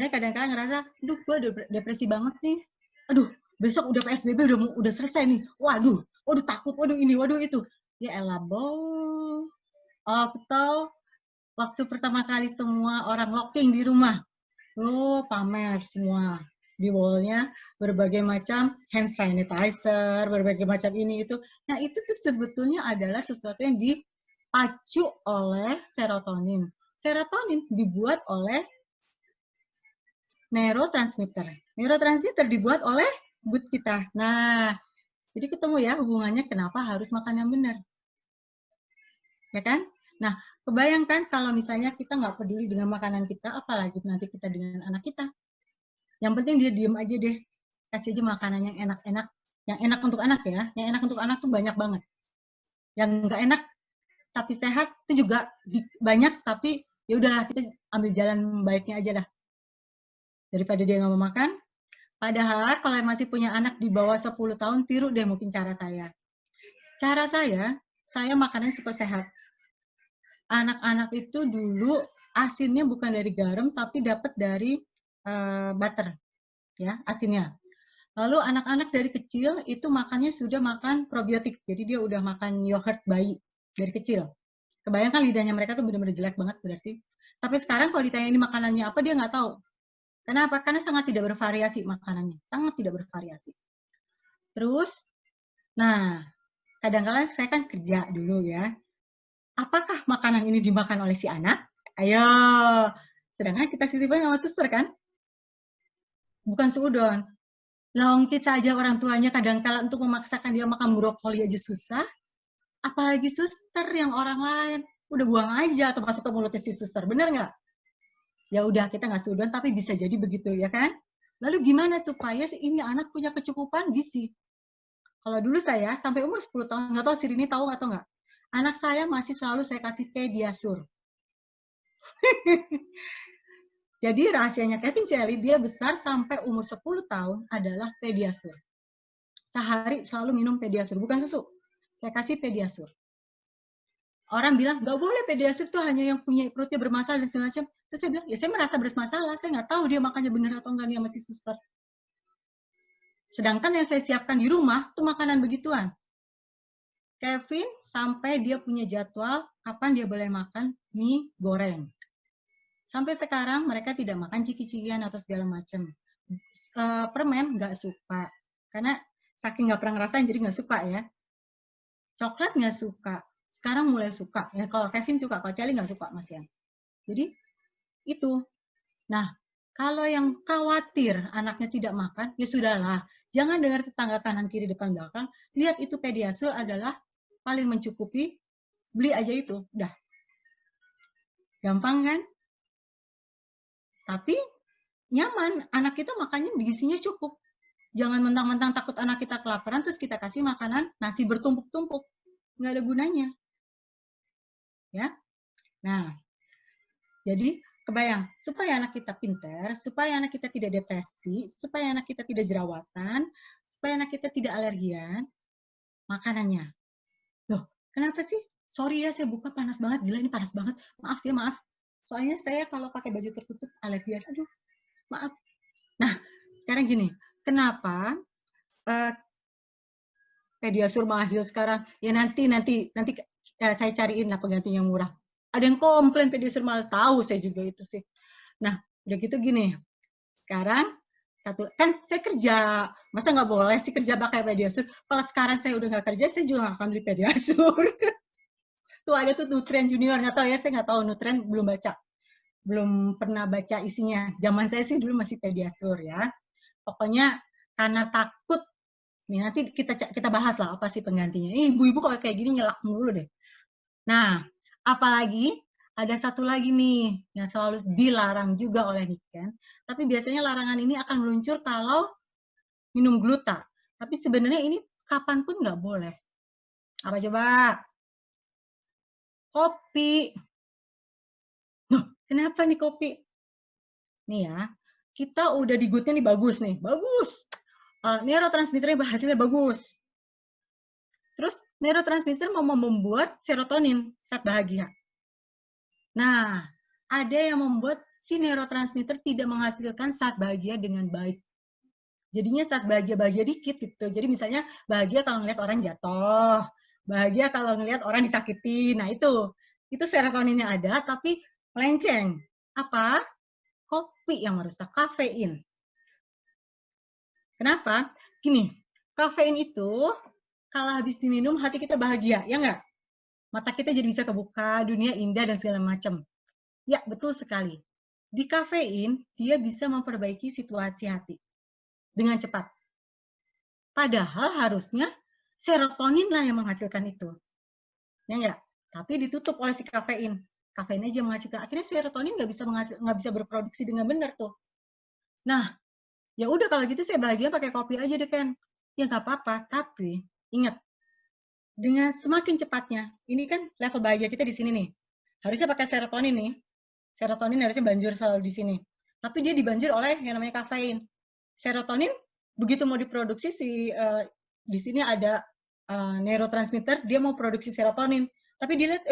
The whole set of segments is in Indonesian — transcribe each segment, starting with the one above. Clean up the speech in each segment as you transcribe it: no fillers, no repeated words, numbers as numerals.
Saya kadang-kadang ngerasa, aduh gue depresi banget nih. Aduh, besok udah PSBB udah selesai nih. Waduh takut, waduh ini, waduh itu. Ya elah, atau waktu pertama kali semua orang locking di rumah, pamer semua di wallnya berbagai macam hand sanitizer, berbagai macam ini itu. Nah itu tuh sebetulnya adalah sesuatu yang dipacu oleh serotonin. Serotonin dibuat oleh neurotransmitter. Neurotransmitter dibuat oleh gut kita. Nah, jadi ketemu ya hubungannya kenapa harus makan yang benar. Ya kan? Nah, kebayangkan kalau misalnya kita nggak peduli dengan makanan kita, apalagi nanti kita dengan anak kita. Yang penting dia diem aja deh. Kasih aja makanan yang enak-enak. Yang enak untuk anak ya. Yang enak untuk anak tuh banyak banget. Yang nggak enak tapi sehat itu juga banyak, tapi ya udah kita ambil jalan baiknya aja dah. Daripada dia nggak mau makan. Padahal kalau masih punya anak di bawah 10 tahun, tiru deh mungkin cara saya. Cara saya makannya super sehat. Anak-anak itu dulu asinnya bukan dari garam, tapi dapat dari butter, ya asinnya. Lalu anak-anak dari kecil itu makannya sudah makan probiotik, jadi dia udah makan yogurt bayi dari kecil. Kebayangkan lidahnya mereka tuh benar-benar jelek banget berarti. Sampai sekarang kalau ditanya ini makanannya apa, dia nggak tahu. Kenapa? Karena sangat tidak bervariasi makanannya, sangat tidak bervariasi. Terus, nah kadang-kadang saya kan kerja dulu ya. Apakah makanan ini dimakan oleh si anak? Ayo, sedangkan kita titipin sama suster kan? Bukan seudon. Long kita aja orang tuanya kadang-kala untuk memaksakan dia makan brokoli aja susah. Apalagi suster yang orang lain. Udah buang aja atau masuk ke mulutnya si suster. Bener nggak? Ya udah kita nggak seudon tapi bisa jadi begitu ya kan? Lalu gimana supaya ini anak punya kecukupan gizi? Kalau dulu saya sampai umur 10 tahun, nggak tahu Sirini tahu atau nggak, anak saya masih selalu saya kasih Pediasure. Jadi rahasianya Kevin Kelly, dia besar sampai umur 10 tahun adalah Pediasure. Sehari selalu minum Pediasure, bukan susu. Saya kasih Pediasure. Orang bilang, nggak boleh Pediasure tuh hanya yang punya perutnya bermasalah dan segala macam. Terus saya bilang, ya saya merasa bermasalah, saya nggak tahu dia makannya benar atau enggak, dia masih suster. Sedangkan yang saya siapkan di rumah, tuh makanan begituan. Kevin sampai dia punya jadwal kapan dia boleh makan mie goreng. Sampai sekarang mereka tidak makan ciki-cikian atau segala macam. Permen nggak suka. Karena saking nggak pernah ngerasain jadi nggak suka ya. Coklat nggak suka. Sekarang mulai suka. Ya kalau Kevin suka, kalau Charlie nggak suka Mas Yan. Jadi itu. Nah, kalau yang khawatir anaknya tidak makan, ya sudahlah. Jangan dengar tetangga kanan kiri depan belakang. Lihat itu Pediasure adalah paling mencukupi, beli aja itu, udah. Gampang kan? Tapi nyaman, anak kita makannya gizinya cukup. Jangan mentang-mentang takut anak kita kelaparan, terus kita kasih makanan nasi bertumpuk-tumpuk. Nggak ada gunanya. Ya, nah, jadi kebayang, supaya anak kita pintar, supaya anak kita tidak depresi, supaya anak kita tidak jerawatan, supaya anak kita tidak alergian, makanannya. Loh, kenapa sih? Sorry ya, saya buka panas banget. Gila, ini panas banget. Maaf ya, maaf. Soalnya saya kalau pakai baju tertutup alergi. Aduh, maaf. Nah, sekarang gini. Kenapa Pediasure mahal sekarang? Ya nanti saya cariin lah pengganti yang murah. Ada yang komplain Pediasure mahal. Tahu saya juga itu sih. Nah, udah gitu gini. Sekarang kan saya kerja, masa nggak boleh sih kerja pakai Pediasure? Kalau sekarang saya udah nggak kerja, saya juga nggak akan beli Pediasure. Tuh ada tuh Nutren Junior, nggak tahu ya, saya nggak tahu Nutren, belum pernah baca isinya. Zaman saya sih dulu masih Pediasure ya. Pokoknya karena takut, nih nanti kita bahas lah apa sih penggantinya. Ibu-ibu kalau kayak gini nyelak mulu deh. Nah, apalagi ada satu lagi nih yang selalu dilarang juga oleh Niken. Tapi biasanya larangan ini akan meluncur kalau minum gluta. Tapi sebenarnya ini kapanpun nggak boleh. Apa coba? Kopi. Loh, kenapa nih kopi? Nih ya, kita udah di good-nya nih bagus nih. Bagus. Neurotransmitternya hasilnya bagus. Terus neurotransmitter mau membuat serotonin, zat bahagia. Nah, ada yang membuat si neurotransmitter tidak menghasilkan saat bahagia dengan baik. Jadinya saat bahagia dikit gitu. Jadi misalnya bahagia kalau ngeliat orang jatuh, bahagia kalau ngeliat orang disakiti. Nah itu serotoninnya ada tapi melenceng. Apa? Kopi yang merusak, kafein. Kenapa? Gini, kafein itu kalau habis diminum hati kita bahagia, ya nggak? Mata kita jadi bisa kebuka, dunia indah dan segala macam. Ya, betul sekali. Di kafein, dia bisa memperbaiki situasi hati dengan cepat. Padahal harusnya serotonin lah yang menghasilkan itu. Ya nggak? Tapi ditutup oleh si kafein. Kafein aja menghasilkan. Akhirnya serotonin nggak bisa berproduksi dengan benar tuh. Nah, ya udah kalau gitu saya bahagia pakai kopi aja deh kan. Ya nggak apa-apa. Tapi ingat, dengan semakin cepatnya, ini kan level bahagia kita di sini nih. Harusnya pakai serotonin nih. Serotonin harusnya banjur selalu di sini. Tapi dia dibanjir oleh yang namanya kafein. Serotonin begitu mau diproduksi di sini ada neurotransmitter, dia mau produksi serotonin. Tapi dia lihat,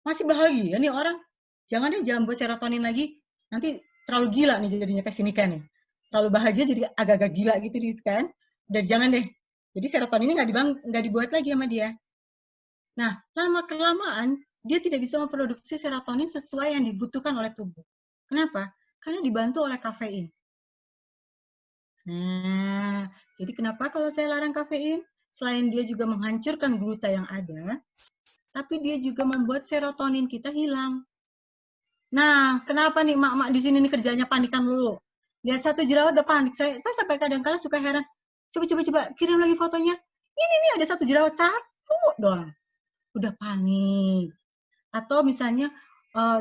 masih bahagia nih orang. Jangan buat serotonin lagi. Nanti terlalu gila nih jadinya kayak sini kan. Terlalu bahagia jadi agak-agak gila gitu kan. Dan jangan deh. Jadi serotonin ini nggak dibuat lagi sama dia. Nah, lama-kelamaan dia tidak bisa memproduksi serotonin sesuai yang dibutuhkan oleh tubuh. Kenapa? Karena dibantu oleh kafein. Nah, jadi kenapa kalau saya larang kafein? Selain dia juga menghancurkan gluta yang ada, tapi dia juga membuat serotonin kita hilang. Nah, kenapa nih mak-mak di sini nih kerjanya panikan dulu? Lihat satu jerawat udah panik. Saya sampai kadang-kadang suka heran. Coba kirim lagi fotonya. Ini nih ada satu jerawat, satu doang. Udah panik. Atau misalnya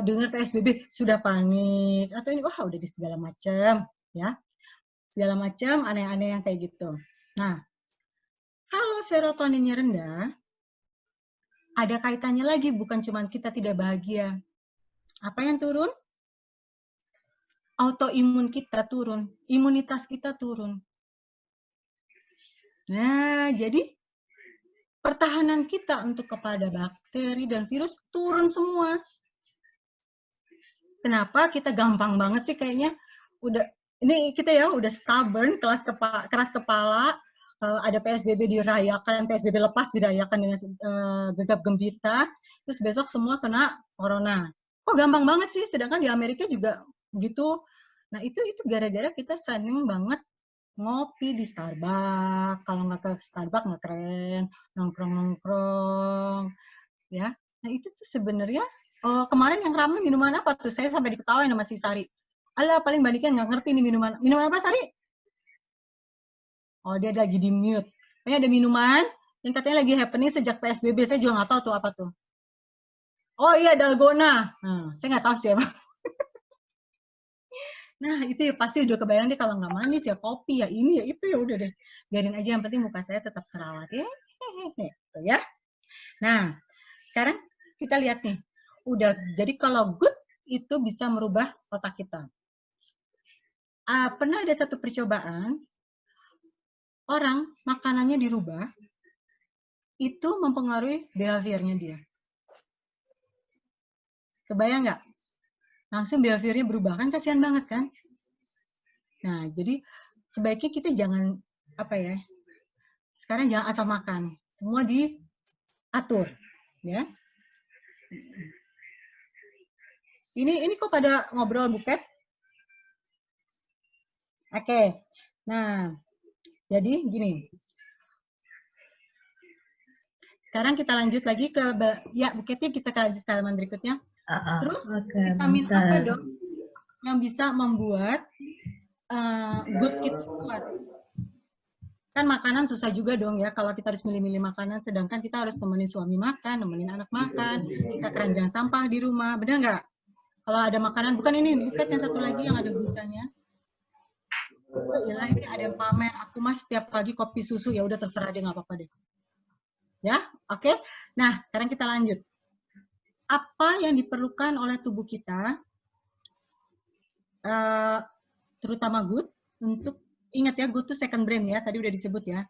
dengar PSBB sudah panik. Atau ini wah udah di segala macam, ya. Segala macam aneh-aneh yang kayak gitu. Nah, kalau serotoninnya rendah, ada kaitannya lagi, bukan cuma kita tidak bahagia. Apa yang turun? Autoimun kita turun, imunitas kita turun. Nah, jadi pertahanan kita untuk kepada bakteri dan virus turun semua. Kenapa kita gampang banget sih kayaknya ini kita ya udah stubborn, keras kepala, ada PSBB dirayakan, PSBB lepas dirayakan dengan gegap gempita, terus besok semua kena corona. Kok gampang banget sih, sedangkan di Amerika juga begitu. Nah itu gara-gara kita seneng banget ngopi di Starbucks. Kalau nggak ke Starbucks nggak keren, nongkrong, ya. Nah itu tuh sebenarnya kemarin yang ramai minuman apa tuh? Saya sampai diketawain sama si Sari. Alah paling balikan nggak ngerti nih minuman apa Sari? Oh dia lagi di mute. Kayaknya ada minuman yang katanya lagi happening sejak PSBB. Saya juga nggak tahu tuh apa tuh. Oh iya dalgona. Saya nggak tahu sih emang. Nah itu ya pasti udah kebayang deh kalau nggak manis ya kopi ya ini ya itu ya udah deh. Biarin aja yang penting muka saya tetap terawat ya. Gitu ya. Nah sekarang kita lihat nih. Udah jadi kalau good itu bisa merubah otak kita. Pernah ada satu percobaan orang makanannya dirubah itu mempengaruhi behaviornya dia. Kebayang nggak? Langsung behaviornya berubah kan kasihan banget kan? Nah jadi sebaiknya kita jangan apa ya? Sekarang jangan asal makan, semua diatur, ya. Ini kok pada ngobrol Buket? Oke, nah jadi gini. Sekarang kita lanjut lagi ke ya Buketnya kita lanjut ke halaman berikutnya. Terus vitamin apa dong yang bisa membuat good kita kuat? Kan makanan susah juga dong ya kalau kita harus milih-milih makanan, sedangkan kita harus nemenin suami makan, nemenin anak makan, kita keranjang sampah di rumah, benar nggak? Kalau ada makanan, bukan ini, Buket yang satu lagi yang ada glutanya. Oh iya ini ada yang pamer, aku mah setiap pagi kopi susu, ya udah terserah dia nggak apa-apa deh. Ya, oke. Nah, sekarang kita lanjut. Apa yang diperlukan oleh tubuh kita, terutama good, untuk ingat ya, good itu second brain ya, tadi udah disebut ya,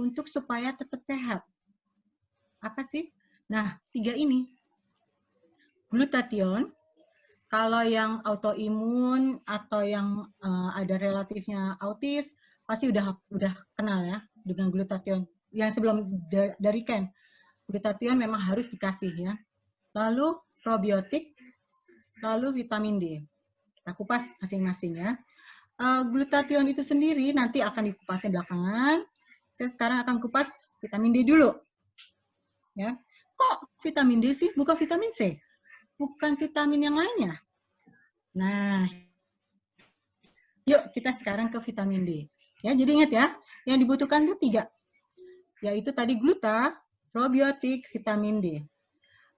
untuk supaya tetap sehat. Apa sih? Nah, 3 ini. Glutathione, Kalau yang autoimun atau yang ada relatifnya autis, pasti udah kenal ya dengan glutathione. Yang sebelum dari Ken, glutathione memang harus dikasih ya. Lalu probiotik, lalu vitamin D. Kita kupas masing-masing ya. Glutathione itu sendiri nanti akan dikupasnya belakangan. Saya sekarang akan kupas vitamin D dulu. Ya. Kok vitamin D sih? Bukan vitamin C? Bukan vitamin yang lainnya? Nah, yuk kita sekarang ke vitamin D. Ya, jadi ingat ya, yang dibutuhkan itu 3. Yaitu tadi gluta, probiotik, vitamin D.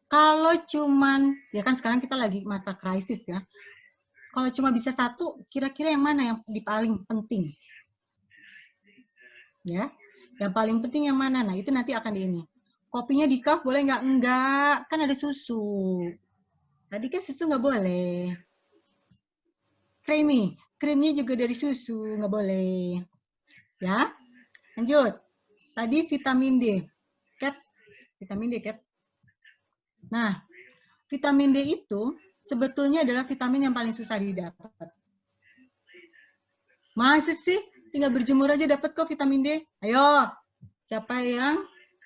Kalau cuman, ya kan sekarang kita lagi masa krisis ya. Kalau cuma bisa 1, kira-kira yang mana yang paling penting? Ya, yang paling penting yang mana? Nah, itu nanti akan di ini. Kopinya di cup boleh nggak? Enggak, kan ada susu. Tadi kan susu nggak boleh. Creamy, krimnya juga dari susu, nggak boleh. Ya, lanjut. Tadi vitamin D. Kat, vitamin D, Kat. Nah, vitamin D itu sebetulnya adalah vitamin yang paling susah didapat. Masa sih? Tinggal berjemur aja dapat kok vitamin D? Ayo, siapa yang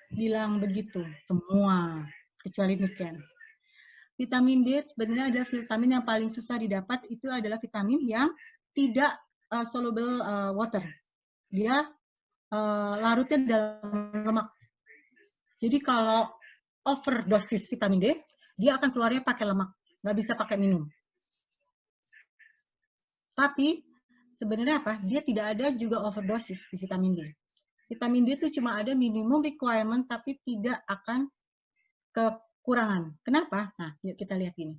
bilang begitu? Semua, kecuali Niken. Vitamin D sebenarnya ada vitamin yang paling susah didapat, itu adalah vitamin yang tidak soluble water. Dia larutnya dalam lemak. Jadi kalau overdosis vitamin D, dia akan keluarnya pakai lemak, nggak bisa pakai minum. Tapi sebenarnya apa? Dia tidak ada juga overdosis di vitamin D. Vitamin D itu cuma ada minimum requirement, tapi tidak akan kekurangan. Kenapa? Nah, yuk kita lihat ini.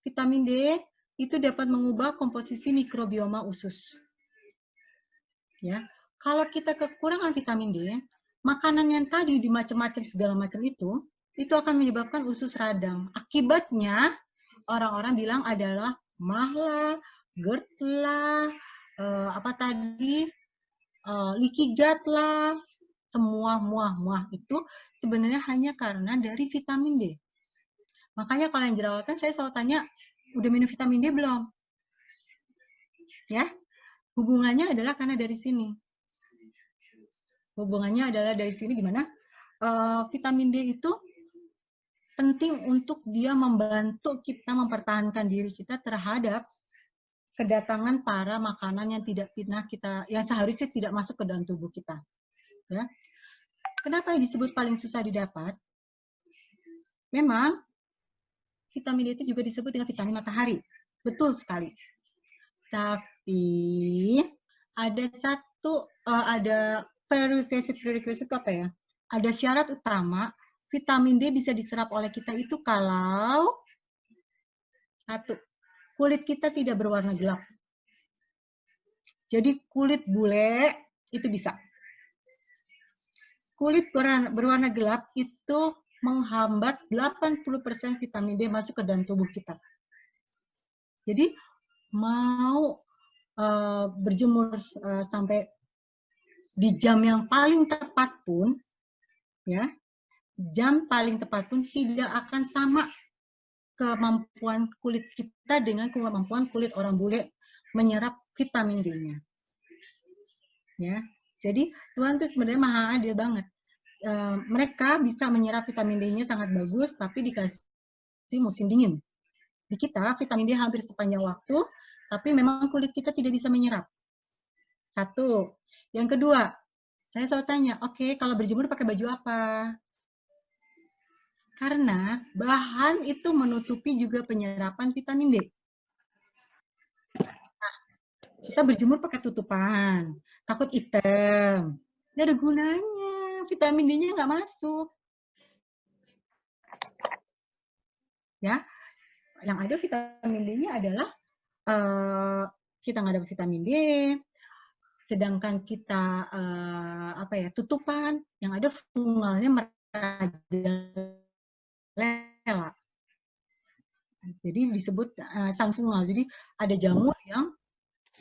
Vitamin D itu dapat mengubah komposisi mikrobioma usus. Ya, kalau kita kekurangan vitamin D, makanan yang tadi di macam-macam segala macam itu akan menyebabkan usus radang. Akibatnya orang-orang bilang adalah mahla, GERD lah, leaky gut lah, semua muah-muah itu sebenarnya hanya karena dari vitamin D. Makanya kalau yang jerawatan saya selalu tanya, udah minum vitamin D belum? Ya, hubungannya adalah karena dari sini. Hubungannya adalah dari sini gimana? Vitamin D itu penting untuk dia membantu kita mempertahankan diri kita terhadap kedatangan para makanan yang tidak pernah yang seharusnya tidak masuk ke dalam tubuh kita. Ya. Kenapa disebut paling susah didapat? Memang vitamin D itu juga disebut dengan vitamin matahari. Betul sekali. Tapi ada prerequisite apa ya? Ada syarat utama, vitamin D bisa diserap oleh kita itu kalau kulit kita tidak berwarna gelap. Jadi kulit bule itu bisa. Kulit berwarna gelap itu menghambat 80% vitamin D masuk ke dalam tubuh kita. Jadi mau berjemur sampai di jam yang paling tepat pun, ya, jam paling tepat pun tidak akan sama kemampuan kulit kita dengan kemampuan kulit orang bule menyerap vitamin D-nya. Ya, jadi Tuhan itu sebenarnya maha adil banget. Mereka bisa menyerap vitamin D-nya sangat bagus, tapi dikasih musim dingin. Di kita vitamin D hampir sepanjang waktu, tapi memang kulit kita tidak bisa menyerap. Satu. Yang kedua, saya selalu tanya, oke, kalau berjemur pakai baju apa? Karena bahan itu menutupi juga penyerapan vitamin D. Nah, kita berjemur pakai tutupan, takut hitam. Nggak ada gunanya, vitamin D-nya nggak masuk. Ya, yang ada vitamin D-nya adalah kita nggak dapat vitamin D, sedangkan kita tutupan, yang ada fungalnya merajalela. Jadi disebut sanfungal. Jadi ada jamur yang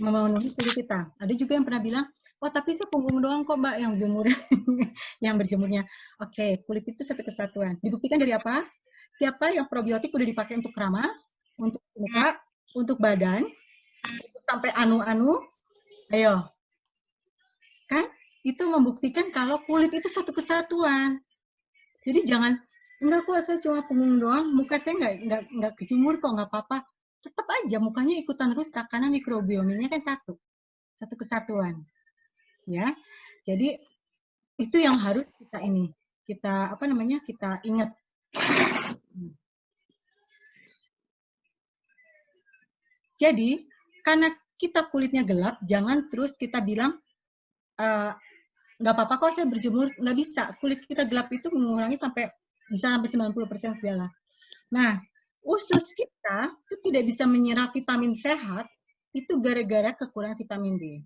memenuhi kulit kita. Ada juga yang pernah bilang, oh tapi saya punggung doang kok Mbak yang jemur, yang berjemurnya. Oke, kulit itu satu kesatuan. Dibuktikan dari apa? Siapa yang probiotik udah dipakai untuk keramas, untuk muka, untuk badan, sampai anu-anu, ayo. Kan itu membuktikan kalau kulit itu satu kesatuan. Jadi jangan, enggak kok saya cuma punggung doang, muka saya nggak kejemur kok, nggak apa-apa. Tetap aja mukanya ikutan rusak karena mikrobiominya kan satu kesatuan. Ya. Jadi itu yang harus kita ingat. Jadi karena kita kulitnya gelap, jangan terus kita bilang nggak apa-apa kok saya berjemur, nggak bisa. Kulit kita gelap itu mengurangi bisa sampai 90% segala. Nah, usus kita itu tidak bisa menyerap vitamin sehat, itu gara-gara kekurangan vitamin D.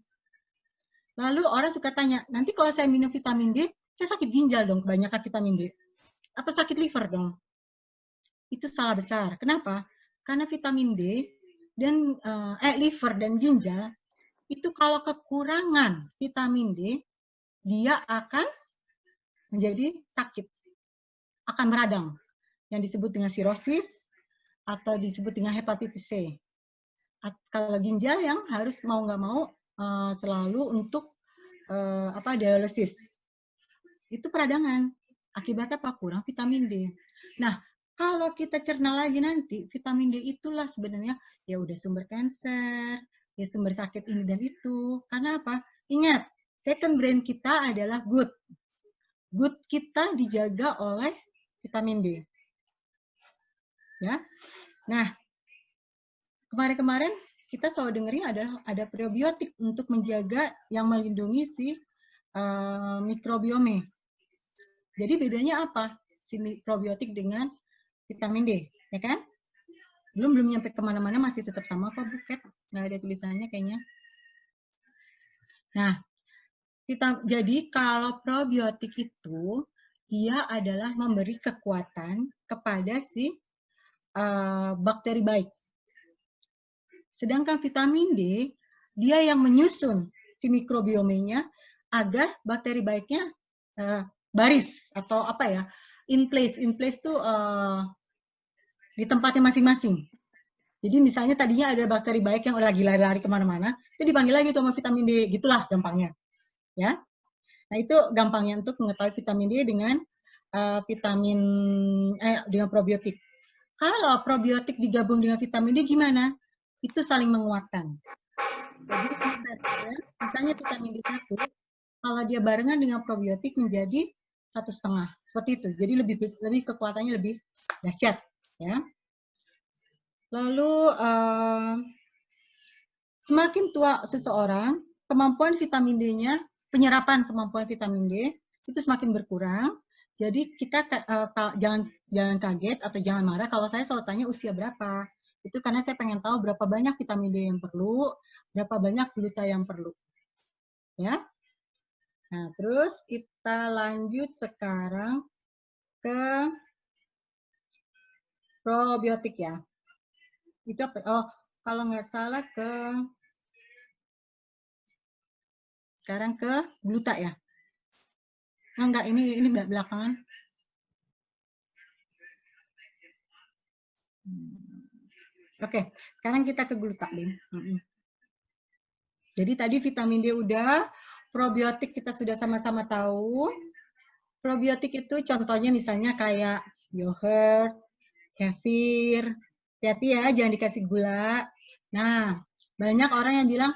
Lalu orang suka tanya, nanti kalau saya minum vitamin D, saya sakit ginjal dong kebanyakan vitamin D. Atau sakit liver dong. Itu salah besar. Kenapa? Karena vitamin D dan liver dan ginjal, itu kalau kekurangan vitamin D, dia akan menjadi sakit. Akan meradang. Yang disebut dengan sirosis, atau disebut dengan hepatitis C. Kalau ginjal yang harus mau nggak mau selalu untuk dialisis. Itu peradangan. Akibatnya apa? Kurang vitamin D. Nah, kalau kita cerna lagi nanti, vitamin D itulah sebenarnya ya udah sumber kanker, ya sumber sakit ini dan itu. Karena apa? Ingat, second brain kita adalah gut. Gut kita dijaga oleh vitamin D. Ya. Nah, kemarin-kemarin kita selalu dengerin ada probiotik untuk menjaga yang melindungi si mikrobiome. Jadi bedanya apa? Si probiotik dengan vitamin D, ya kan? Belum nyampe kemana-mana, masih tetap sama kok, Buket. Nggak ada tulisannya kayaknya. Nah, jadi kalau probiotik itu, dia adalah memberi kekuatan kepada si bakteri baik. Sedangkan vitamin D, dia yang menyusun si mikrobiomenya agar bakteri baiknya baris atau apa ya, in place tuh di tempatnya masing-masing. Jadi misalnya tadinya ada bakteri baik yang lagi lari-lari kemana-mana, itu dipanggil lagi sama vitamin D, gitulah gampangnya. Ya, nah itu gampangnya untuk mengetahui vitamin D dengan dengan probiotik. Kalau probiotik digabung dengan vitamin D gimana? Itu saling menguatkan. Jadi misalnya vitamin D1, kalau dia barengan dengan probiotik menjadi 1,5, seperti itu. Jadi lebih kekuatannya lebih dahsyat, ya. Lalu semakin tua seseorang, kemampuan vitamin D-nya, penyerapan kemampuan vitamin D itu semakin berkurang. Jadi kita jangan kaget atau jangan marah kalau saya selalu tanya usia berapa. Itu karena saya pengen tahu berapa banyak vitamin D yang perlu, berapa banyak gluta yang perlu. Ya. Nah, terus kita lanjut sekarang ke probiotik ya. Itu apa? Oh, kalau nggak salah sekarang ke gluta ya. Oh, enggak, ini belakangan. Oke, sekarang kita ke gluta, Bim. Jadi tadi vitamin D udah, probiotik kita sudah sama-sama tahu. Probiotik itu contohnya misalnya kayak yogurt, kefir. Hati-hati ya, jangan dikasih gula. Nah, banyak orang yang bilang,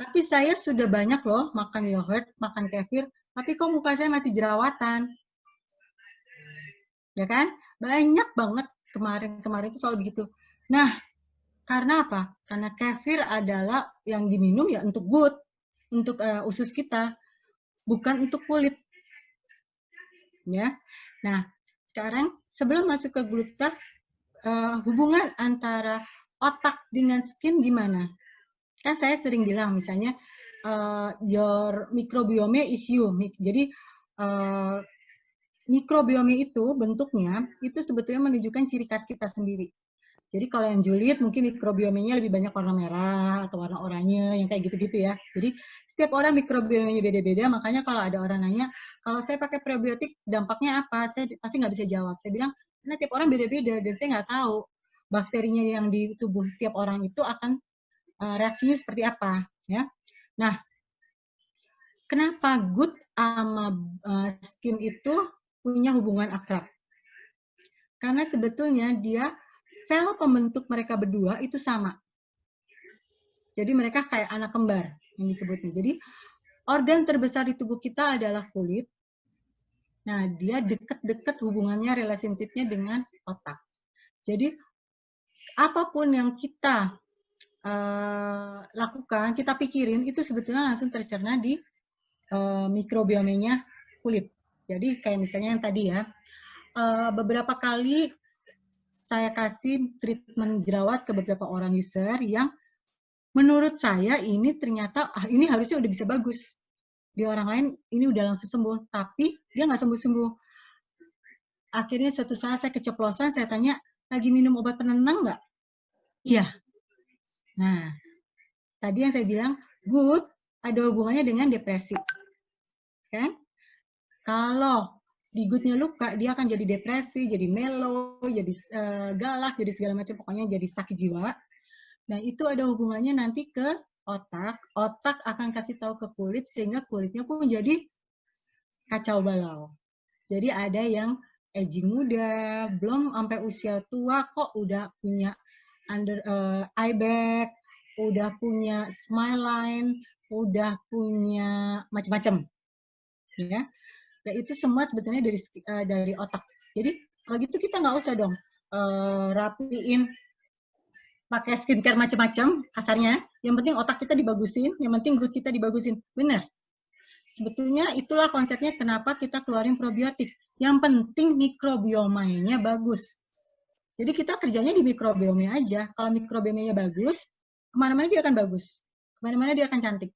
tapi saya sudah banyak loh makan yogurt, makan kefir, tapi kok muka saya masih jerawatan. Ya kan? Banyak banget kemarin itu selalu begitu. Nah, karena apa? Karena kefir adalah yang diminum ya untuk gut, untuk usus kita, bukan untuk kulit. Ya. Nah, sekarang sebelum masuk ke gluta, hubungan antara otak dengan skin gimana? Kan saya sering bilang misalnya your microbiome is you. Jadi mikrobiome itu bentuknya itu sebetulnya menunjukkan ciri khas kita sendiri. Jadi kalau yang julid mungkin mikrobiomenya lebih banyak warna merah atau warna oranye yang kayak gitu-gitu ya. Jadi setiap orang mikrobiomenya beda-beda, makanya kalau ada orang nanya, kalau saya pakai probiotik dampaknya apa? Saya pasti nggak bisa jawab. Saya bilang, karena tiap orang beda-beda dan saya nggak tahu bakterinya yang di tubuh tiap orang itu akan reaksinya seperti apa, ya. Nah, kenapa gut sama skin itu punya hubungan akrab? Karena sebetulnya dia sel pembentuk mereka berdua itu sama. Jadi mereka kayak anak kembar yang disebutnya. Jadi organ terbesar di tubuh kita adalah kulit. Nah, dia deket-deket hubungannya, relationship-nya dengan otak. Jadi apapun yang kita lakukan, kita pikirin, itu sebetulnya langsung tercerna di mikrobiomenya kulit. Jadi kayak misalnya yang tadi ya, beberapa kali saya kasih treatment jerawat ke beberapa orang user yang menurut saya ini ternyata, ini harusnya udah bisa bagus. Di orang lain ini udah langsung sembuh, tapi dia nggak sembuh-sembuh. Akhirnya suatu saat saya keceplosan, saya tanya, lagi minum obat penenang nggak? Iya. Nah, tadi yang saya bilang, gut ada hubungannya dengan depresi. Kan? Kalau di gutnya luka, dia akan jadi depresi, jadi melo, jadi galak, jadi segala macam, pokoknya jadi sakit jiwa. Nah, itu ada hubungannya nanti ke otak. Otak akan kasih tahu ke kulit, sehingga kulitnya pun jadi kacau balau. Jadi ada yang aging muda, belum sampai usia tua kok udah punya eye bag, udah punya smile line, udah punya macam-macam, ya. Dan itu semua sebetulnya dari otak. Jadi kalau gitu kita nggak usah dong rapiin pakai skincare macam-macam kasarnya. Yang penting otak kita dibagusin, yang penting gut kita dibagusin. Benar. Sebetulnya itulah konsepnya kenapa kita keluarin probiotik. Yang penting mikrobiomanya bagus. Jadi kita kerjanya di mikrobiomnya aja. Kalau mikrobiomanya bagus, kemana-mana dia akan bagus. Kemana-mana dia akan cantik.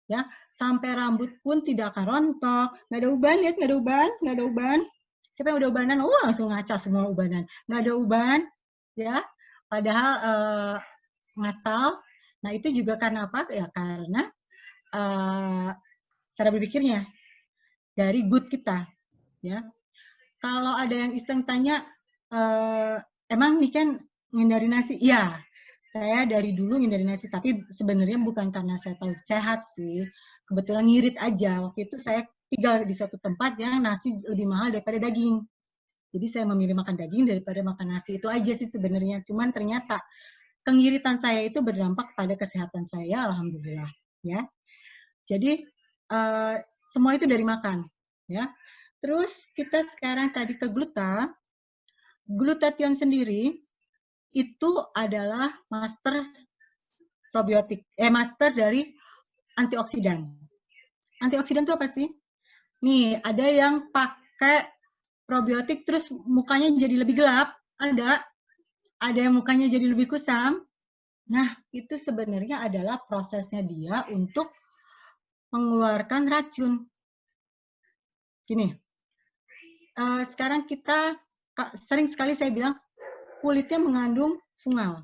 Ya, sampai rambut pun tidak akan rontok. Nggak ada uban, lihat nggak ada uban, nggak ada uban. Siapa yang udah ubanan? Oh, langsung ngaca semua ubanan. Nggak ada uban, ya. Padahal ngasal. Nah, itu juga karena apa? Ya karena cara berpikirnya dari gut kita, ya. Kalau ada yang iseng tanya, emang nih kan ngindari nasi? Iya, saya dari dulu ngindari nasi, tapi sebenarnya bukan karena saya tahu sehat sih. Kebetulan ngirit aja. Waktu itu saya tinggal di suatu tempat yang nasi lebih mahal daripada daging. Jadi saya memilih makan daging daripada makan nasi. Itu aja sih sebenarnya. Cuman ternyata kengiritan saya itu berdampak pada kesehatan saya, alhamdulillah. Ya. Jadi semua itu dari makan. Ya. Terus kita sekarang tadi ke glutathione sendiri itu adalah master probiotik, master dari antioksidan. Antioksidan itu apa sih? Nih, ada yang pakai probiotik terus mukanya jadi lebih gelap, ada yang mukanya jadi lebih kusam. Nah, itu sebenarnya adalah prosesnya dia untuk mengeluarkan racun. Gini, sekarang kita sering sekali saya bilang kulitnya mengandung fungal.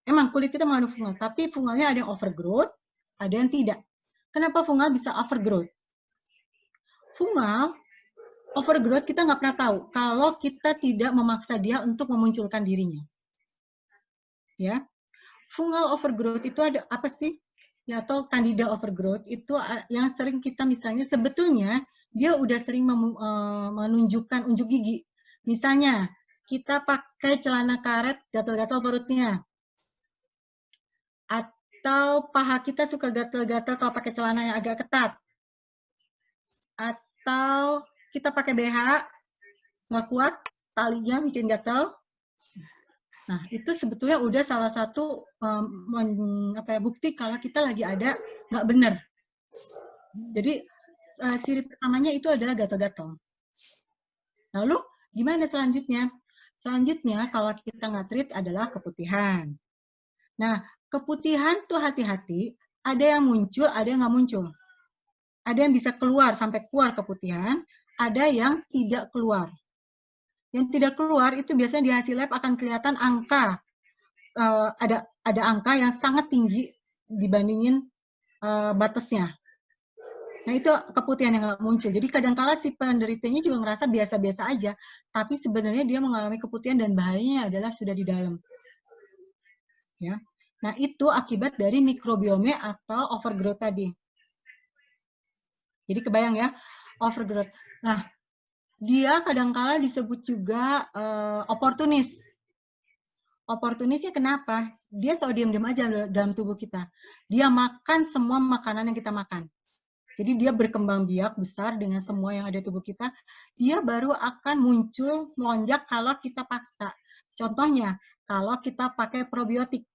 Emang kulit kita mengandung fungal, tapi fungalnya ada yang overgrowth, ada yang tidak. Kenapa fungal bisa overgrowth? Fungal overgrowth kita nggak pernah tahu kalau kita tidak memaksa dia untuk memunculkan dirinya. Ya, fungal overgrowth itu ada apa sih? Ya, atau candida overgrowth itu yang sering kita misalnya sebetulnya dia udah sering menunjukkan unjuk gigi. Misalnya kita pakai celana karet gatal-gatal perutnya, atau paha kita suka gatal-gatal kalau pakai celana yang agak ketat, atau kita pakai BH nggak kuat talinya bikin gatal. Nah, itu sebetulnya udah salah satu bukti kalau kita lagi ada nggak benar. Jadi ciri pertamanya itu adalah gatal-gatal. Lalu gimana selanjutnya? Selanjutnya kalau kita nggak treat adalah keputihan. Nah, keputihan tuh hati-hati, ada yang muncul, ada yang nggak muncul. Ada yang bisa keluar sampai keluar keputihan, ada yang tidak keluar. Yang tidak keluar itu biasanya di hasil lab akan kelihatan angka, ada angka yang sangat tinggi dibandingin batasnya. Nah, itu keputihan yang nggak muncul. Jadi kadang-kala si penderitanya juga ngerasa biasa-biasa aja, tapi sebenarnya dia mengalami keputihan dan bahayanya adalah sudah di dalam. Ya. Nah, itu akibat dari mikrobiome atau overgrowth tadi. Jadi kebayang ya, overgrowth. Nah, dia kadang-kala disebut juga oportunis. Oportunisnya kenapa? Dia selalu diam-diam aja dalam tubuh kita. Dia makan semua makanan yang kita makan. Jadi dia berkembang biak besar dengan semua yang ada di tubuh kita. Dia baru akan muncul, melonjak kalau kita paksa. Contohnya, kalau kita pakai probiotik.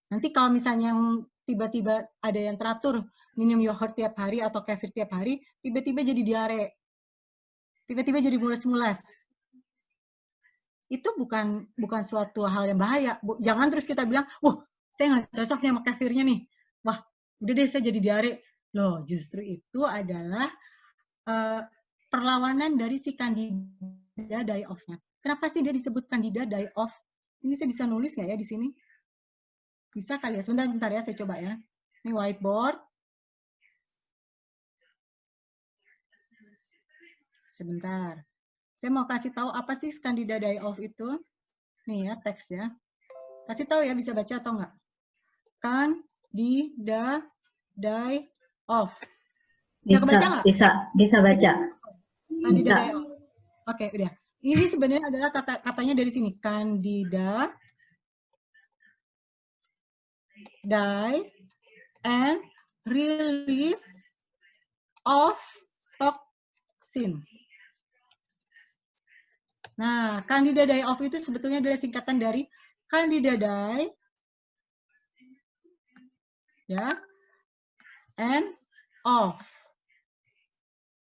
Nanti kalau misalnya yang tiba-tiba ada yang teratur minum yogurt tiap hari atau kefir tiap hari, tiba-tiba jadi diare. Tiba-tiba jadi mulas-mulas. Itu bukan suatu hal yang bahaya. Jangan terus kita bilang, wah, saya nggak cocok nih sama kefirnya nih. Wah, udah deh saya jadi diare. Loh, justru itu adalah perlawanan dari si Candida die-off-nya. Kenapa sih dia disebut Candida die-off? Ini saya bisa nulis nggak ya di sini? Bisa kali ya? Sebentar ya, saya coba ya. Ini whiteboard. Sebentar. Saya mau kasih tahu apa sih Candida die-off itu. Nih ya, teks ya. Kasih tahu ya, bisa baca atau enggak? Candida die-off. Bisa kebaca nggak? Bisa baca. Candida die-off. Oke, udah. Ini sebenarnya adalah katanya dari sini. Candida die and release of toxin. Nah, Candida die-off itu sebetulnya adalah singkatan dari Candida die, ya, and off.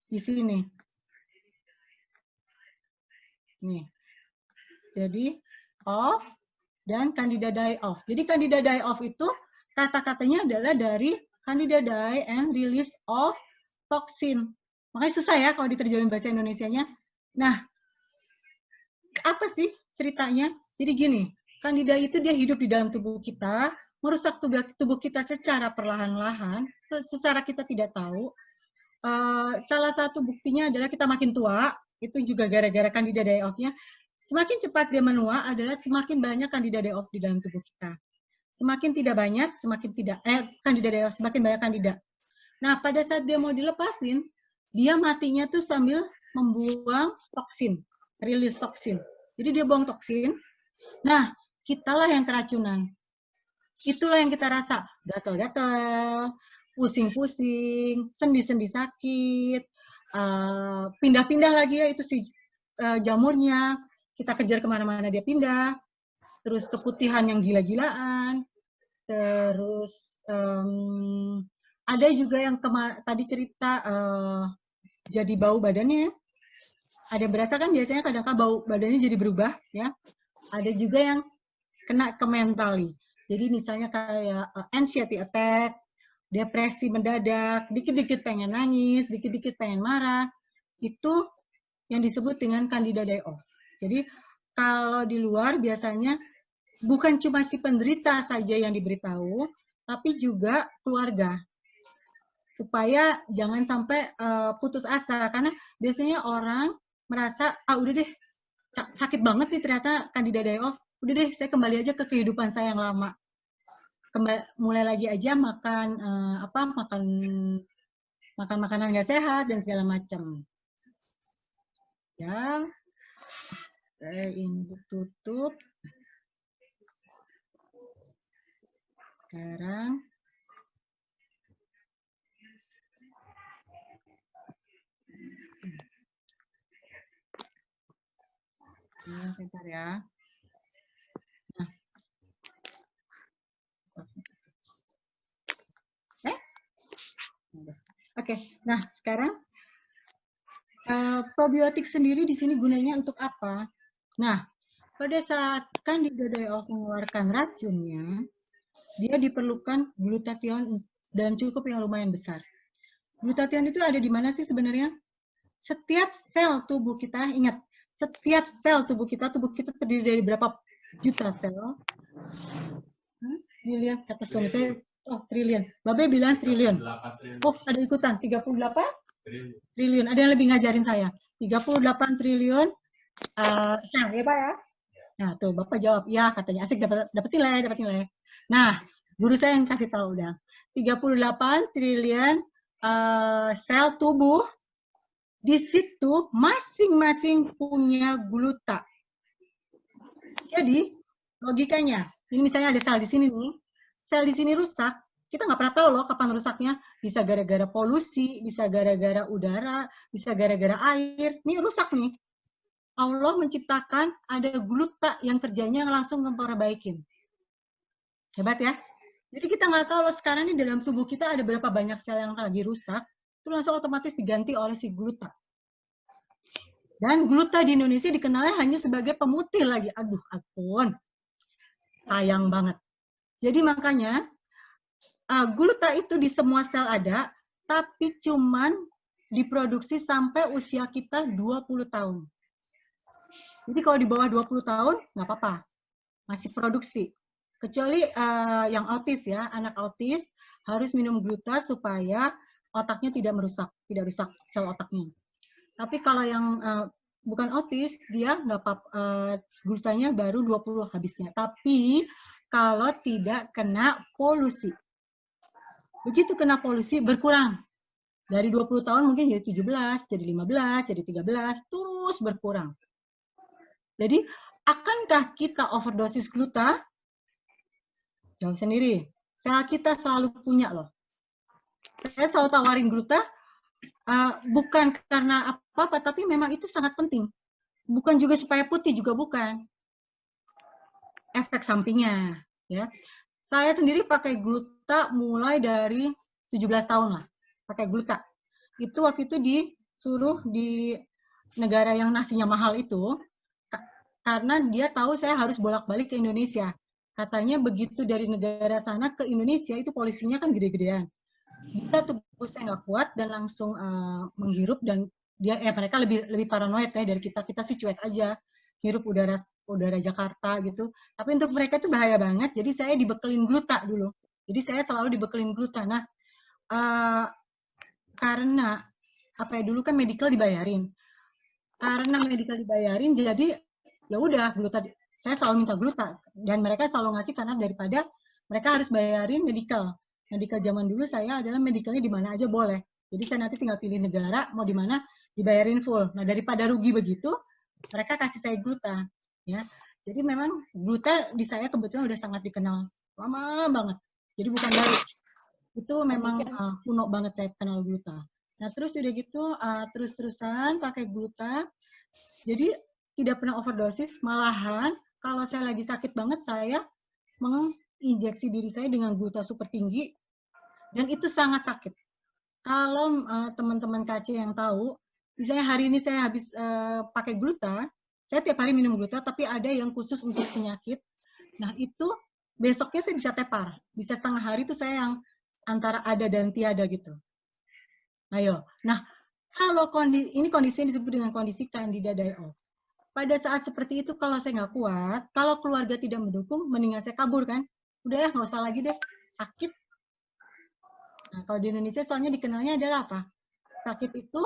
Di sini. Nih. Jadi, off dan Candida die-off. Jadi, Candida die-off itu kata-katanya adalah dari Candida die and release of toxin. Makanya susah ya kalau diterjemahin bahasa Indonesianya. Nah, apa sih ceritanya? Jadi gini, Candida itu dia hidup di dalam tubuh kita, merusak tubuh kita secara perlahan-lahan, secara kita tidak tahu. Salah satu buktinya adalah kita makin tua, itu juga gara-gara Candida die-off-nya. Semakin cepat dia menua adalah semakin banyak Candida die-off di dalam tubuh kita. Semakin tidak banyak, Candida die-off, semakin banyak Candida. Nah, pada saat dia mau dilepasin, dia matinya tuh sambil membuang toksin, rilis toksin. Jadi dia buang toksin. Nah, kitalah yang keracunan. Itulah yang kita rasa, gatal-gatal, pusing-pusing, sendi-sendi sakit, pindah-pindah lagi ya itu si jamurnya, kita kejar kemana-mana dia pindah, terus keputihan yang gila-gilaan, terus ada juga yang tadi cerita jadi bau badannya, ada berasa kan biasanya kadang-kadang bau badannya jadi berubah ya, ada juga yang kena ke mentally. Jadi misalnya kayak anxiety attack, depresi mendadak, dikit-dikit pengen nangis, dikit-dikit pengen marah, itu yang disebut dengan Candida die-off. Jadi kalau di luar biasanya bukan cuma si penderita saja yang diberitahu, tapi juga keluarga. Supaya jangan sampai putus asa, karena biasanya orang merasa, udah deh, sakit banget nih ternyata Candida die-off, udah deh saya kembali aja ke kehidupan saya yang lama. Mulai lagi aja makan makan makanan nggak sehat dan segala macam. Ya, ini tutup. Sekarang sebentar ya. Nah. Oke, nah sekarang probiotik sendiri di sini gunanya untuk apa? Nah, pada saat Candida die-off mengeluarkan racunnya, dia diperlukan glutathione dalam cukup yang lumayan besar. Glutathione itu ada di mana sih sebenarnya? Setiap sel tubuh kita, ingat, setiap sel tubuh kita terdiri dari berapa juta sel? Dilihat kata suami saya, Oh, triliun. Babe bilang triliun. Oh, ada ikutan. 38 triliun. Ada yang lebih ngajarin saya. 38 triliun sel, ya Pak ya? Nah, tuh Bapak jawab, ya katanya. Asik dapat nilai, dapat nilai. Nah, guru saya yang kasih tahu udah. 38 triliun sel tubuh, di situ masing-masing punya gluta. Jadi, logikanya, ini misalnya ada sel di sini nih, sel di sini rusak, kita nggak pernah tahu loh kapan rusaknya. Bisa gara-gara polusi, bisa gara-gara udara, bisa gara-gara air. Ini rusak nih. Allah menciptakan ada gluta yang kerjanya langsung memperbaikin. Hebat ya? Jadi kita nggak tahu loh sekarang ini dalam tubuh kita ada berapa banyak sel yang lagi rusak, itu langsung otomatis diganti oleh si gluta. Dan gluta di Indonesia dikenalnya hanya sebagai pemutih lagi. Aduh, ampun. Sayang banget. Jadi makanya gluta itu di semua sel ada, tapi cuman diproduksi sampai usia kita 20 tahun. Jadi kalau di bawah 20 tahun, nggak apa-apa. Masih produksi. Kecuali yang autis ya, anak autis harus minum gluta supaya otaknya tidak rusak sel otaknya. Tapi kalau yang bukan autis, dia nggak glutanya baru 20 habisnya. Tapi kalau tidak kena polusi. Begitu kena polusi, berkurang. Dari 20 tahun mungkin jadi 17, jadi 15, jadi 13, terus berkurang. Jadi, akankah kita overdosis gluta? Jawab sendiri. Sel kita selalu punya loh. Saya selalu tawarin gluta, bukan karena apa-apa, tapi memang itu sangat penting. Bukan juga supaya putih, juga bukan. Efek sampingnya. Ya. Saya sendiri pakai gluta mulai dari 17 tahun lah. Pakai gluta. Itu waktu itu disuruh di negara yang nasinya mahal itu, karena dia tahu saya harus bolak-balik ke Indonesia. Katanya begitu dari negara sana ke Indonesia, itu polusinya kan gede-gedean. Bisa tubuh saya nggak kuat dan langsung menghirup, dan mereka lebih paranoid ya dari kita. Kita sih cuek aja, hirup udara Jakarta gitu. Tapi untuk mereka itu bahaya banget. Jadi saya dibekelin gluta dulu. Jadi saya selalu dibekelin gluta. Nah, karena dulu kan medical dibayarin. Karena medical dibayarin, jadi ya udah gluta. Saya selalu minta gluta dan mereka selalu ngasih karena daripada mereka harus bayarin medical. Medical zaman dulu saya adalah medicalnya di mana aja boleh. Jadi saya nanti tinggal pilih negara mau di mana dibayarin full. Nah, daripada rugi begitu, mereka kasih saya gluta, ya. Jadi memang gluta di saya kebetulan udah sangat dikenal lama banget. Jadi bukan baru. Itu memang kuno banget saya kenal gluta. Nah, terus udah gitu terus-terusan pakai gluta. Jadi tidak pernah overdosis, malahan kalau saya lagi sakit banget, saya menginjeksi diri saya dengan gluta super tinggi, dan itu sangat sakit. Kalau teman-teman KC yang tahu, misalnya hari ini saya habis pakai gluta, saya tiap hari minum gluta, tapi ada yang khusus untuk penyakit. Nah, itu besoknya saya bisa tepar. Bisa setengah hari itu saya yang antara ada dan tiada gitu. Ayo. Nah, kalau ini kondisinya disebut dengan kondisi Candida die-off. Pada saat seperti itu, kalau saya nggak kuat, kalau keluarga tidak mendukung, mendingan saya kabur kan. Udah ya, nggak usah lagi deh, sakit. Nah, kalau di Indonesia soalnya dikenalnya adalah apa? Sakit itu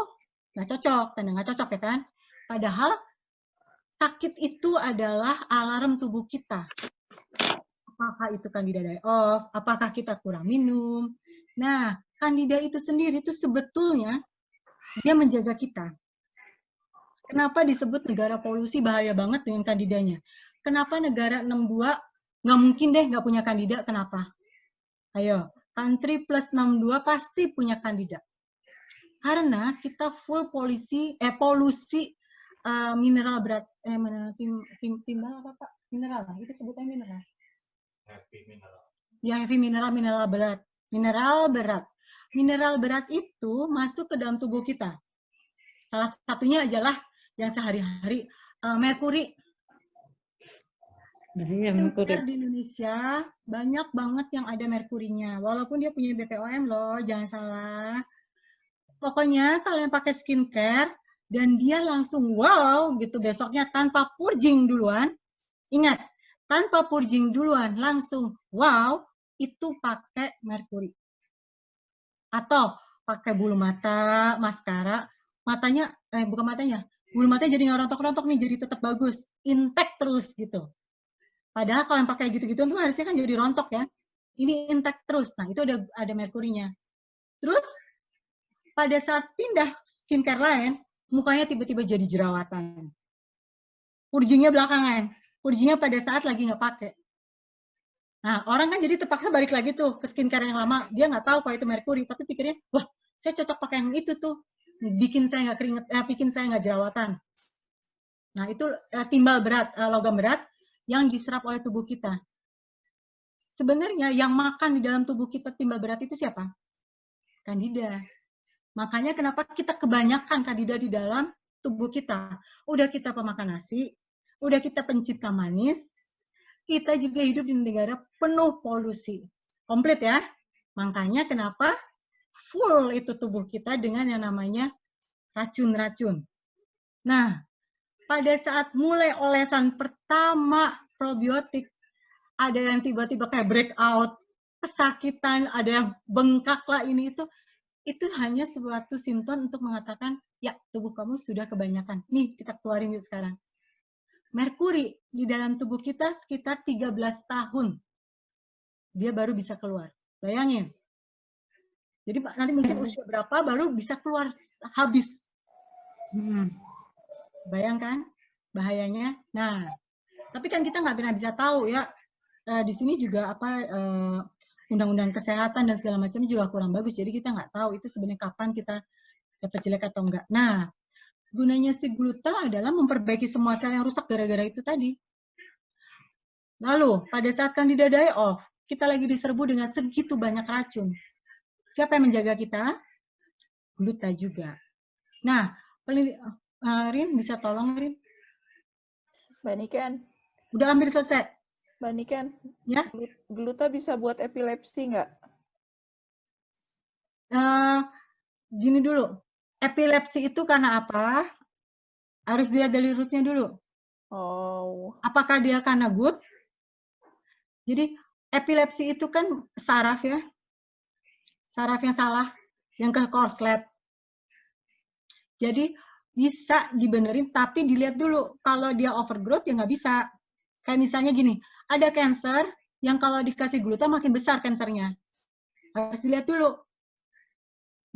nggak cocok, tanda nggak cocok ya kan? Padahal sakit itu adalah alarm tubuh kita. Apakah itu Candida die-off? Apakah kita kurang minum? Nah, Candida itu sendiri itu sebetulnya dia menjaga kita. Kenapa disebut negara polusi bahaya banget dengan kandidanya? Kenapa negara 62 nggak mungkin deh nggak punya kandida? Kenapa? Ayo, country plus 62 pasti punya kandida. Karena kita full polusi mineral berat. Timbal apa Pak? Mineral, itu sebutnya mineral. Heavy mineral. Ya, heavy mineral berat. Mineral berat. Mineral berat itu masuk ke dalam tubuh kita. Salah satunya adalah yang sehari-hari merkuri. Merkuri di Indonesia banyak banget yang ada merkurinya. Walaupun dia punya BPOM loh, jangan salah. Pokoknya kalian pakai skincare dan dia langsung wow gitu besoknya tanpa purging duluan. Ingat, tanpa purging duluan langsung wow, itu pakai merkuri. Atau pakai bulu mata, maskara, matanya, bukan matanya, bulu matanya jadi nggak rontok-rontok nih, jadi tetap bagus, intact terus gitu. Padahal kalau yang pakai gitu-gitu tuh harusnya kan jadi rontok ya. Ini intact terus. Nah, itu ada merkurinya. Terus pada saat pindah skincare lain, mukanya tiba-tiba jadi jerawatan. Purgingnya belakangan. Purgingnya pada saat lagi nggak pakai. Nah, orang kan jadi terpaksa balik lagi tuh ke skincare yang lama. Dia nggak tahu kalau itu merkuri, tapi pikirnya, wah, saya cocok pakai yang itu tuh. Bikin saya nggak keringet, bikin saya nggak jerawatan. Nah, itu timbal berat, logam berat yang diserap oleh tubuh kita. Sebenarnya yang makan di dalam tubuh kita timbal berat itu siapa? Kandida. Makanya kenapa kita kebanyakan kandida di dalam tubuh kita. Udah kita pemakan nasi, udah kita pencinta manis, kita juga hidup di negara penuh polusi. Komplit ya. Makanya kenapa full itu tubuh kita dengan yang namanya racun-racun. Nah, pada saat mulai olesan pertama probiotik, ada yang tiba-tiba kayak breakout, kesakitan, ada yang bengkak lah ini itu hanya suatu simptom untuk mengatakan, ya tubuh kamu sudah kebanyakan. Nih, kita keluarin yuk sekarang. Merkuri di dalam tubuh kita sekitar 13 tahun. Dia baru bisa keluar. Bayangin. Jadi nanti mungkin usia berapa baru bisa keluar habis. Bayangkan bahayanya. Nah, tapi kan kita nggak pernah bisa tahu ya. Di sini juga undang-undang kesehatan dan segala macamnya juga kurang bagus. Jadi kita nggak tahu itu sebenarnya kapan kita dapat jelek atau enggak. Nah, gunanya si gluta adalah memperbaiki semua sel yang rusak gara-gara itu tadi. Lalu, pada saat Candida die off, kita lagi diserbu dengan segitu banyak racun. Siapa yang menjaga kita? Gluta juga. Nah, Rin, bisa tolong, Rin? Mbak Niken. Udah hampir selesai. Mbak Niken, ya? Gluta bisa buat epilepsi nggak? Gini dulu, epilepsi itu karena apa? Harus dilihat dari rootnya dulu. Oh. Apakah dia karena gut? Jadi epilepsi itu kan saraf ya, saraf yang salah, yang ke korslet. Jadi bisa dibenerin, tapi dilihat dulu. Kalau dia overgrowth ya nggak bisa. Kayak misalnya gini, ada cancer yang kalau dikasih gluta makin besar cancernya. Harus dilihat dulu.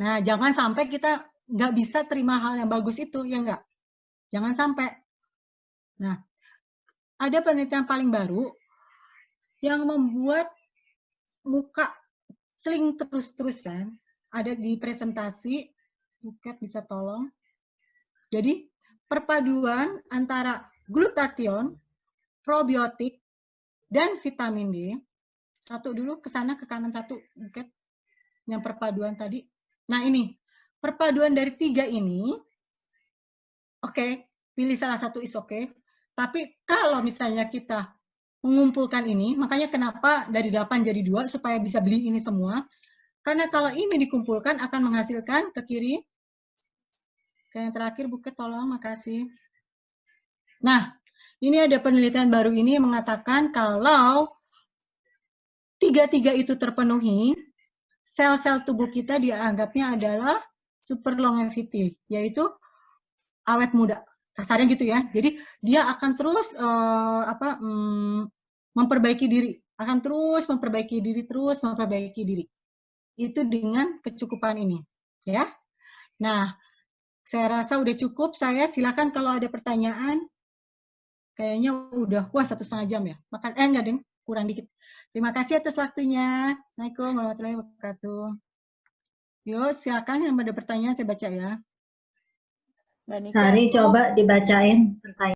Nah, jangan sampai kita nggak bisa terima hal yang bagus itu, ya nggak? Jangan sampai. Nah, ada penelitian paling baru yang membuat muka seling terus-terusan, ada di presentasi, Buket bisa tolong. Jadi, perpaduan antara glutathione, probiotik, dan vitamin D. Satu dulu, ke sana, ke kanan satu, Buket. Yang perpaduan tadi. Nah, ini. Perpaduan dari 3 ini, oke, pilih salah satu is oke. Tapi kalau misalnya kita mengumpulkan ini, makanya kenapa dari 8 jadi 2, supaya bisa beli ini semua. Karena kalau ini dikumpulkan akan menghasilkan ke kiri. Yang terakhir, Buket, tolong, makasih. Nah, ini ada penelitian baru ini yang mengatakan kalau 3-3 itu terpenuhi, sel-sel tubuh kita dianggapnya adalah super longevity, yaitu awet muda. Kasarnya gitu ya. Jadi dia akan terus memperbaiki diri, akan terus memperbaiki diri. Itu dengan kecukupan ini, ya. Nah, saya rasa udah cukup. Saya silakan kalau ada pertanyaan. Kayaknya udah 1,5 jam ya. Enggak deh, kurang dikit. Terima kasih atas waktunya. Assalamualaikum warahmatullahi wabarakatuh. Yuk, silakan yang ada pertanyaan saya baca ya. Sari, coba dibacain pertanyaan.